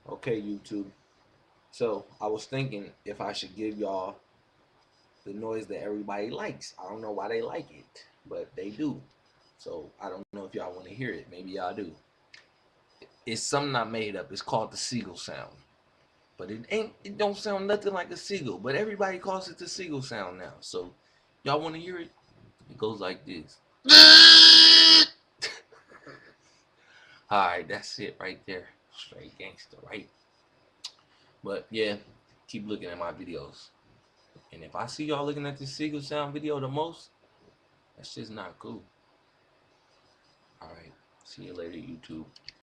Okay, YouTube. So I was thinking if I should give y'all the noise that everybody likes. I don't know why they like it, but they do. So I don't know if y'all want to hear it. Maybe y'all do. It's something I made up. It's called the seagull sound. But it ain't. It don't sound nothing like a seagull. But everybody calls it the seagull sound now. So y'all want to hear it? It goes like this. All right, that's it right there. Straight gangster, right? But yeah, keep looking at my videos. And if I see y'all looking at this seagull sound video the most, that's just not cool. All right, see you later, YouTube.